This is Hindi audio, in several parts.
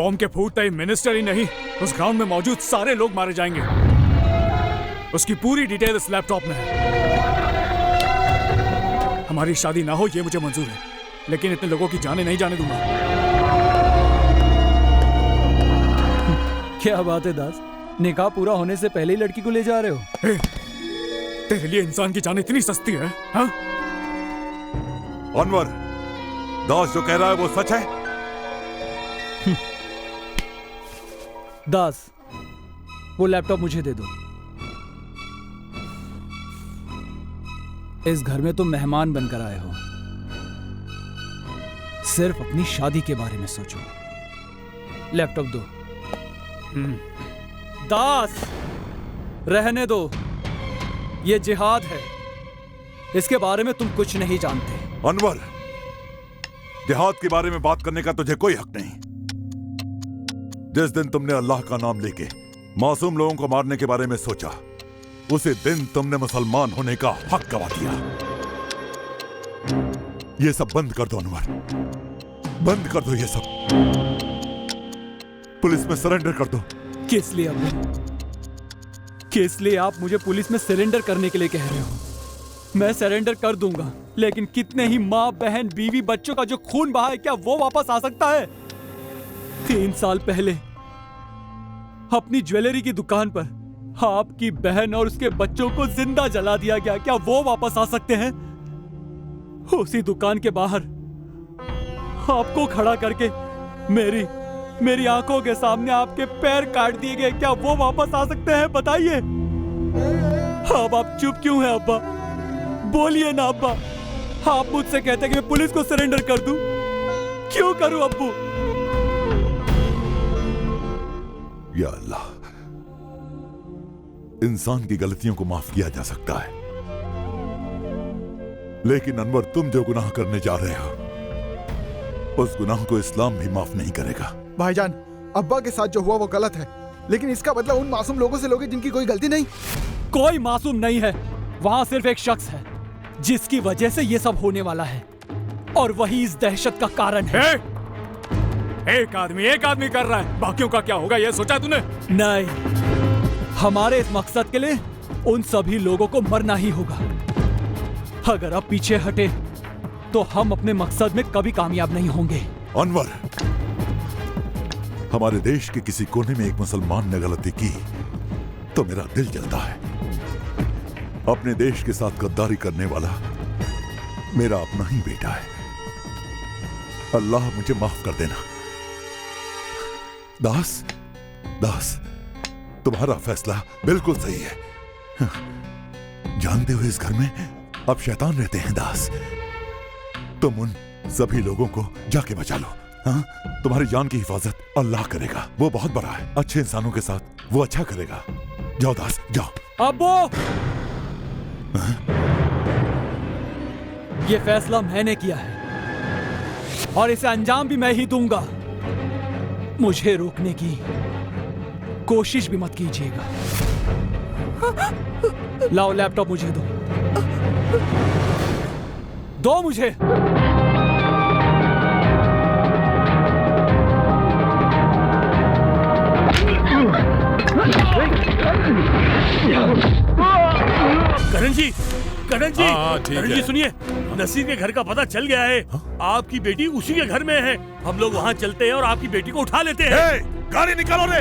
बॉम्ब के फूटते ही मिनिस्टर ही नहीं, उस ग्राउंड में मौजूद सारे लोग मारे जाएंगे। उसकी पूरी डिटेल इस लैपटॉप में है। हमारी शादी ना हो ये मुझे मंजूर है, लेकिन इतने लोगों की जाने नहीं जाने दूंगा। क्या बात है दास, निकाह पूरा होने से पहले ही लड़की को ले जा रहे हो? तेरे लिए इंसान की जान इतनी सस्ती है? हाँ? अनवर, दास जो कह रहा है वो सच है? दास, वो लैपटॉप मुझे दे दो। इस घर में तुम मेहमान बनकर आए हो, सिर्फ अपनी शादी के बारे में सोचो। लैपटॉप दो। दास, रहने दो, ये जिहाद है, इसके बारे में तुम कुछ नहीं जानते। अनवर, जिहाद के बारे में बात करने का तुझे कोई हक नहीं। जिस दिन तुमने अल्लाह का नाम लेके मासूम लोगों को मारने के बारे में सोचा, उसी दिन तुमने मुसलमान होने का हक गवा दिया। ये सब बंद कर दो अनवर, बंद कर दो ये सब। पुलिस में सरेंडर कर दो। किस लिए अब्बू? किस लिए आप मुझे पुलिस में सरेंडर करने के लिए कह रहे हो? मैं सरेंडर कर दूंगा, लेकिन कितने ही माँ बहन बीवी बच्चों का जो खून बहा है, क्या वो वापस आ सकता है? 3 साल पहले अपनी ज्वेलरी की दुकान पर आपकी बहन और उसके बच्चों को जिंदा जला दिया गया, क्या वो वापस आ सकते हैं? उसी दुकान के बाहर आपको खड़ा करके मेरी आंखों के सामने आपके पैर काट दिए गए, क्या वो वापस आ सकते हैं? बताइए। अब आप चुप क्यों हैं अब्बा? बोलिए ना अब्बा। आप मुझसे कहते हैं कि मैं पुलिस को सरेंडर कर दूं, क्यों करूं अब्बू? या अल्लाह, इंसान की गलतियों को माफ किया जा सकता है, लेकिन अनवर, तुम जो गुनाह करने जा रहे हो, उस गुनाह को इस्लाम भी माफ नहीं करेगा। भाईजान, अब्बा के साथ जो हुआ वो गलत है, लेकिन इसका बदला उन मासूम लोगों से लोगे जिनकी कोई गलती नहीं। कोई मासूम नहीं है, वहां सिर्फ एक शख्स है जिसकी वजह से ये सब होने वाला है, और वही इस दहशत का कारण है। एक आदमी कर रहा है, बाकियों का क्या होगा ये सोचा तूने? नहीं, हमारे इस मकसद के लिए उन सभी लोगों को मरना ही होगा। अगर अब पीछे हटे तो हम अपने मकसद में कभी कामयाब नहीं होंगे। अनवर, हमारे देश के किसी कोने में एक मुसलमान ने गलती की तो मेरा दिल जलता है। अपने देश के साथ गद्दारी करने वाला मेरा अपना ही बेटा है। अल्लाह मुझे माफ कर देना। दास, तुम्हारा फैसला बिल्कुल सही है। जानते हो इस घर में अब शैतान रहते हैं दास। तुम उन सभी लोगों को जाके बचा लो। हाँ, तुम्हारी जान की हिफाजत अल्लाह करेगा, वो बहुत बड़ा है। अच्छे इंसानों के साथ वो अच्छा करेगा। जाओ दास, जाओ। अब्बू, ये फैसला मैंने किया है और इसे अंजाम भी मैं ही दूंगा। मुझे रोकने की कोशिश भी मत कीजिएगा। लाओ लैपटॉप मुझे दो मुझे। करण जी सुनिए, नसीर के घर का पता चल गया है। आपकी बेटी उसी के घर में है। हम लोग वहाँ चलते हैं और आपकी बेटी को उठा लेते हैं। गाड़ी निकालो रे।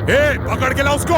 ए, पकड़ के ला उसको।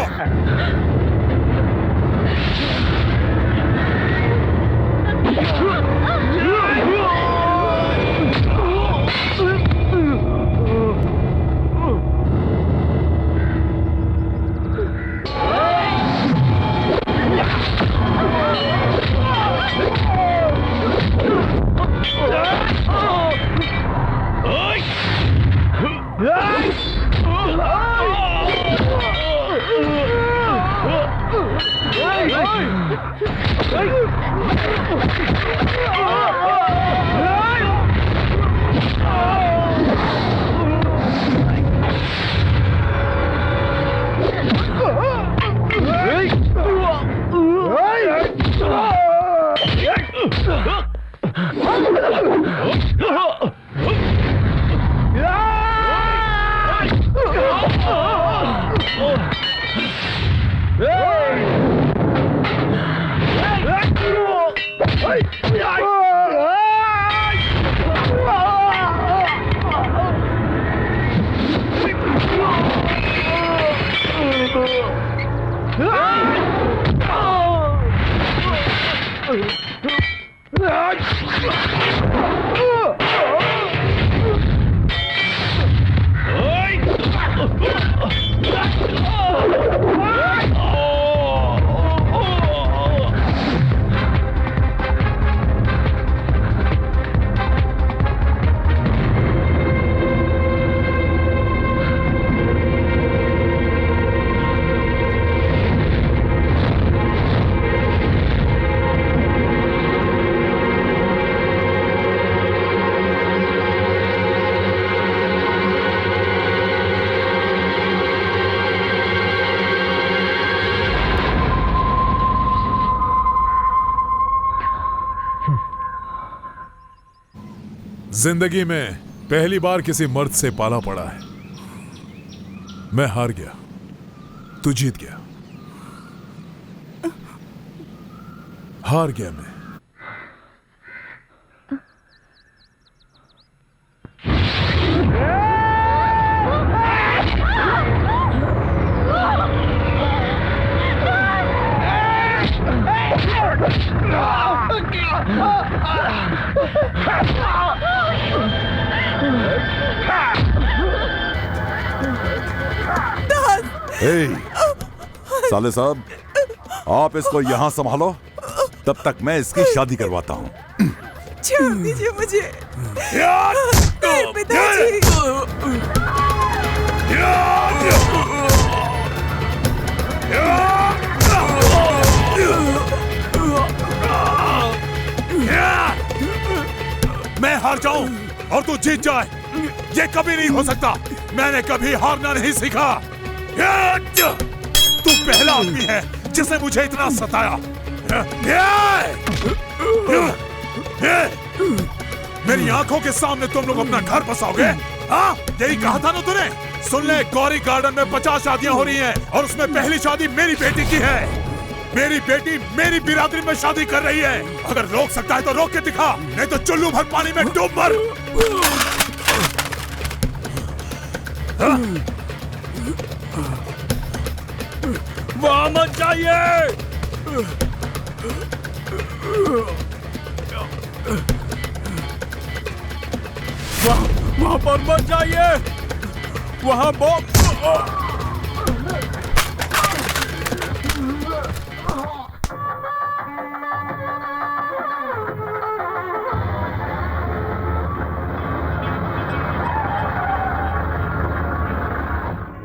जिंदगी में पहली बार किसी मर्द से पाला पड़ा है। मैं हार गया, तू जीत गया। हार गया मैं। साले साहब, आप इसको यहां संभालो, तब तक मैं इसकी शादी करवाता हूं। छोड़ दीजिए मुझे। पिताजी। मैं हार जाऊं और तू जीत जाए, ये कभी नहीं हो सकता। मैंने कभी हारना नहीं सीखा। तू पहला आदमी है जिसने मुझे इतना सताया। मेरी आंखों के सामने तुम लोग अपना घर बसाओगे? हाँ, यही कहा था ना तूने? सुन ले, गौरी गार्डन में 50 शादियां हो रही हैं और उसमें पहली शादी मेरी बेटी की है। मेरी बेटी मेरी बिरादरी में शादी कर रही है। अगर रोक सकता है तो रोक के दिखा, नहीं तो चुल्लू भर पानी में डूब मर। वहां मत जाइए। वहां पर मत जाइए। वहां बॉम्ब।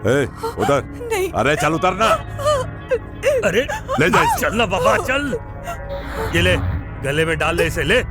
उधर नहीं। अरे चल उतरना। अरे ले जा इसे। चल ना बाबा चल। ये ले, गले में डाल ले इसे, ले।